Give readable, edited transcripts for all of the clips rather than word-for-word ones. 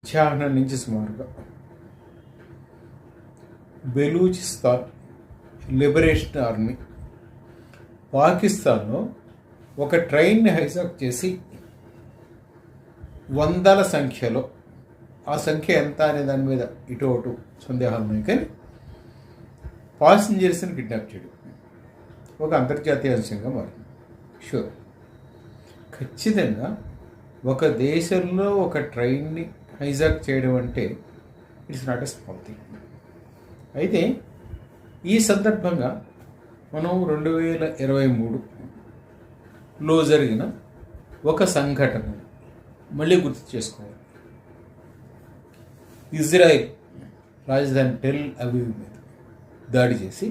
మధ్యాహ్నం నుంచి సుమారుగా బెలూచిస్తాన్ లిబరేషన్ ఆర్మీ పాకిస్తాన్లో ఒక ట్రైన్ని హైజాక్ చేసి వందల సంఖ్యలో, ఆ సంఖ్య ఎంత అనే దాని మీద ఇటు అటు సందేహాలు ఉన్నాయి, కానీ పాసింజర్స్ని కిడ్నాప్ చేయడం ఒక అంతర్జాతీయ అంశంగా మారింది. షూర్, ఖచ్చితంగా ఒక దేశంలో ఒక ట్రైన్ని హైజాక్ చేయడం అంటే it's not a small thing. అయితే ఈ సందర్భంగా మనం 2023లో జరిగిన ఒక సంఘటన మళ్ళీ గుర్తు చేసుకోవాలి. ఇజ్రాయిల్ రాజధాని టెల్ అవీవ్ మీద దాడి చేసి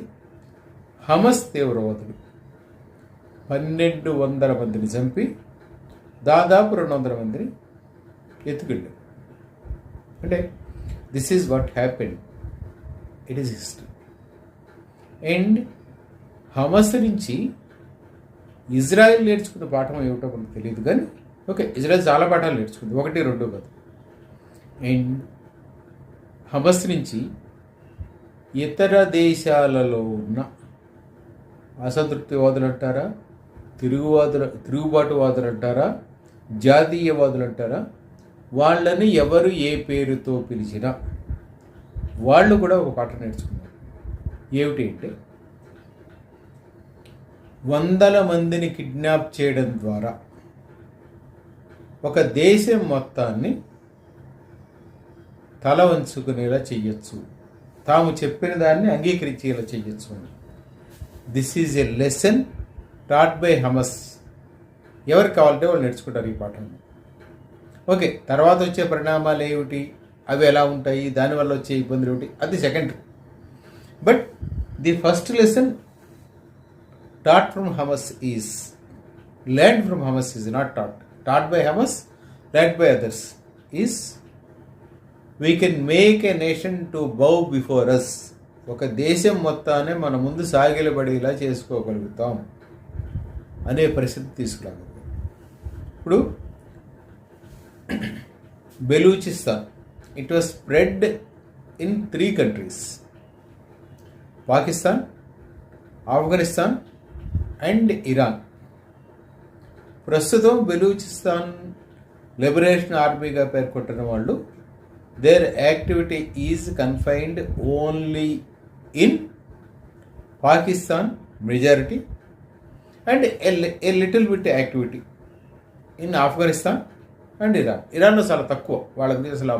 హమస్ తీవ్రవాదులు 1200 మందిని చంపి దాదాపు 200 మందిని ఎత్తుకెళ్ళారు. అంటే this is what happened, it is history. And Hamas నుంచి ఇజ్రాయెల్ నేర్చుకున్న పాఠం ఏమిటో మనకు తెలియదు, కానీ ఓకే, ఇజ్రాయెల్ చాలా పాఠాలు నేర్చుకుంది, 1, 2 కాదు. అండ్ హమస్ నుంచి ఇతర దేశాలలో ఉన్న అసంతృప్తివాదులు అంటారా, తిరుగుబాటువాదులు అంటారా, జాతీయవాదులు అంటారా, వాళ్ళని ఎవరు ఏ పేరుతో పిలిచినా వాళ్ళు కూడా ఒక పాఠం నేర్చుకున్నారు. ఏమిటి అంటే, 100 మందిని కిడ్నాప్ చేయడం ద్వారా ఒక దేశం మొత్తాన్ని తల వంచుకునేలా చెయ్యొచ్చు, తాము చెప్పిన దాన్ని అంగీకరించేలా చెయ్యొచ్చు అని. This is a lesson taught by Hamas. ఎవరు కావాలంటే వాళ్ళు నేర్చుకుంటారు ఈ పాఠాన్ని. ఓకే, తర్వాత వచ్చే పరిణామాలు ఏమిటి, అవి ఎలా ఉంటాయి, దానివల్ల వచ్చే ఇబ్బందులు ఏమిటి, అది secondary. But the first lesson taught from Hamas is learned from Hamas is not taught by Hamas, learned by others is we can make a nation to bow before us. ఒక దేశం మొత్తాన్ని మన ముందు సాగిలబడేలా చేసుకోగలుగుతాం అనే పరిస్థితి తీసుకురాగలుగుతాం. ఇప్పుడు Balochistan, it was spread in 3 countries, Pakistan, Afghanistan and Iran. ప్రస్తుతం బెలూచిస్తాన్ లిబరేషన్ ఆర్మీగా పేర్కొంటున్న వాళ్ళు, their activity is confined only in Pakistan majority and a little bit activity in Afghanistan and Iran. ఇరాన్లో చాలా తక్కువ, వాళ్ళ గురించి అసలు